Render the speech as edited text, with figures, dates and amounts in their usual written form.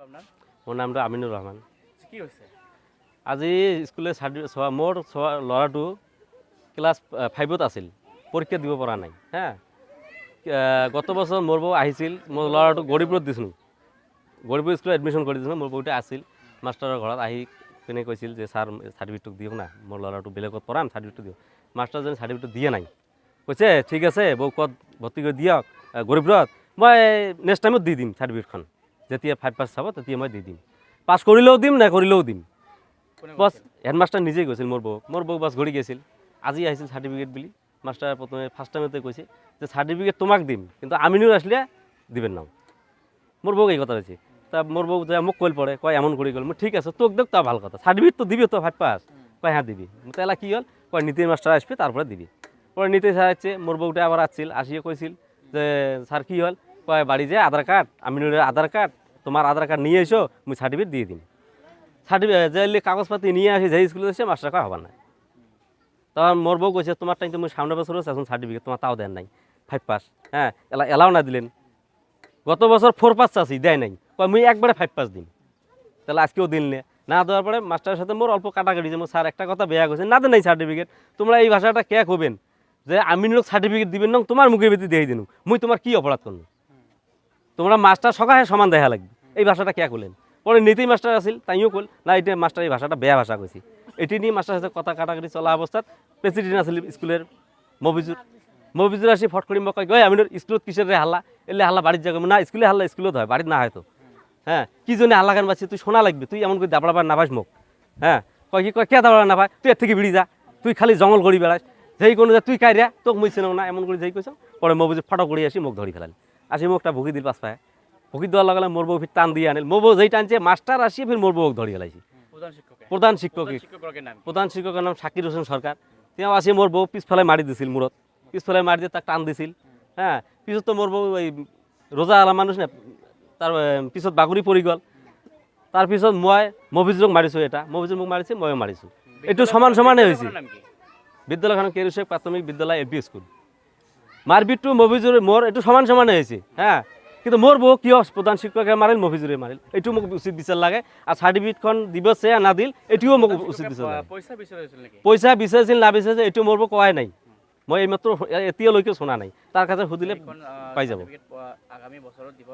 মোৰ নামটো আমিনুৰ ৰহমান। কি হৈছে? আজি স্কুলে মোৰ ল'ৰাটো ক্লাছ 5ত আছিল, পৰীক্ষা দিব পৰা নাই। হা, গত বছৰ মোৰ বৌ আহিছিল, মোৰ ল'ৰাটো গৰীবপুৰত দিছিলোঁ, গৰীবপুৰ স্কুলত এডমিশ্যন কৰি দিছিলোঁ। মোৰ বৌতে আছিল মাষ্টাৰৰ ঘৰত আহি পিনে কৈছিল যে ছাৰ চাৰ্টিফিকেটটো দিয়ক না, মোৰ ল'ৰাটো বেলেগত পঢ়াম, চাৰ্টিফিকেটটো দিয়ক। মাষ্টাৰজনে চাৰ্টিফিকেটটো দিয়া নাই, কৈছে ঠিক আছে বৌ ক'ত ভৰ্তি কৰি দিয়ক গৰীবপুৰত, মই নেক্সট টাইমত দি দিম চাৰ্টিফিকেটখন, যেতিয়া 5 পাছ চাব তেতিয়া মই দি দিম, পাছ কৰিলেও দিম নকৰিলেও দিম। বাছ হেডমাষ্টাৰ নিজেই কৈছিল মোৰ বৌ বাছ ঘূৰি গৈছিল। আজি আহিছিল চাৰ্টিফিকেট বুলি, মাষ্টাৰ প্ৰথমে ফাৰ্ষ্ট টাইমতে কৈছে যে চাৰ্টিফিকেট তোমাক দিম, কিন্তু আমিনুৰ আসলে দিবেন না। মোৰ বৌক এই কথা হৈছে। তা মোৰ বৌ যে মোক কইল পড়ে, কয় এমন করে গেল, ঠিক আছে তোক দেখ তা ভালো কথা, সার্টিফিকেট তো দিবি তো 5 পাস, কয় হ্যাঁ দিবি। তাহলে কি হল, কয় নীতিন মাস্টার আসবে তারপরে দিবি। পরে নীতি স্যার আসছে, মোর বউটা আবার আসছিল, আসিয়ে কইছিল যে স্যার কি হল, কয় বাড়ি যে আধার কার্ড, আমিনুরের আধার কার্ড, তোমার আধার কার্ড নিয়ে এসো, মুই সার্টিফিকেট দিয়ে দিন। সার্টিফিকেট যে কাগজপাতি নিয়ে আসি, যে স্কুলে এসে মাস্টার কয় হবার না। তখন মোর বউ কইছে তোমার টাইম তো মুই সামনে বছর হচ্ছে, এখন সার্টিফিকেট তোমার তাও দেন নাই 5 পাস, হ্যাঁ এলাও না দিলেন। গত বছর 4 পাস চাচ্ছি, দেয় নাই, কয় মুই একবারে 5 পাস দিন। তাহলে আজকেও দিন না দেওয়ার পরে মাস্টারের সাথে মোর অল্প কাটাকাটি যে স্যার একটা কথা বেয়া গেছে, না দেন নাই সার্টিফিকেট, তোমরা এই ভাষাটা কে হবেন যে আমিনুর সার্টিফিকেট দিবেন না, তোমার মুখের ভিতরে দিয়ে দিন, মুই তোমার কি অপরাধ করলাম, তোমরা মাস্টার সকালে সমান দেখা লাগবে, এই ভাষাটা কে করলেন। পরে নীতি মাস্টার আসিল, তাইও কল না এটা মাস্টার এই ভাষাটা বেয়া ভাষা কইছি। এটি নিয়ে মাস্টারের সাথে কথা কাটাকাটি চলা অবস্থাত প্রেসিডেন্ট আসিল স্কুলের মবিজুর আসি ফট করি মোক কয় আমিনুর স্কুলত কিসের রে হাল্লা, এলে হাল্লা বাড়ির জায়গা না, স্কুলে হাল্লা স্কুলত হয়, বাড়ির না হয়তো। হ্যাঁ কি জন্য হাল্লা গান বাজছে, তুই শোনা লাগবে, তুই এমন করে দাবড়াবার না পাস মুখ। হ্যাঁ কয় কি কয় কে দাবড়া না পায়, তুই এর থেকে বিড়ি যা, তুই খালি জঙ্গল করি বেড়াস, যেই কোনো তুই কাইরা তোকে মুই চিনো না, এমন করে যেই কইছ। পরে মবিজুর ফটো করে আসি মুখ ধরি ফেলালি, আসি মুখটা ভুকি দিল পাশ পায়, ভুকি দেওয়ার লাগালে মোর বউ ফির টান দিয়ে আনিল, মোর বউ যেই টানছে মাস্টার আসিয়ে ফির মোর বউ ধরি ফেলাইছি। প্রধান শিক্ষকের নাম শাকির হোসেন সরকার। তেওঁ আসি মোর বউ পিছফালে মারি দিছিল, মূরত পিছফালে মারি দিয়ে তাক টান দিছিল। হ্যাঁ পিছত তো মোর বউ ওই রোজা আলা মানুষ না, তার পিছত বাগুড়ি পড়ি গল। তার পিছত মই মফিজুরক মারিছো, এটা মফিজুর মোক মারিছে, ময়ও মারিছো, একটু সমান সমানে হয়েছে। বিদ্যালয়খন কেরুশেখ প্রাথমিক বিদ্যালয় এলপি স্কুল, মারপিটটো মফিজুর মোর একটু সমান সমানে হয়েছে। হ্যাঁ কিন্তু মোর বউ কিয় প্রধান শিক্ষকে মারিল, মফিজুরে মারিল, এইটো মোক উচিত বিচার লাগে। আর সার্টিফিকেটখন দিবছে না দিল, এটিও মোক উচিত বিচার লাগে। পয়সা বিচাৰিছিল না বিচাৰিছে এইটো মোর বউ কোৱাই নাই, মই এইমাত্ৰ এতিয়ালৈকে শুনা নাই, তাৰ কাছে সুধিলে পাই যাব। আগামী বছৰত দিব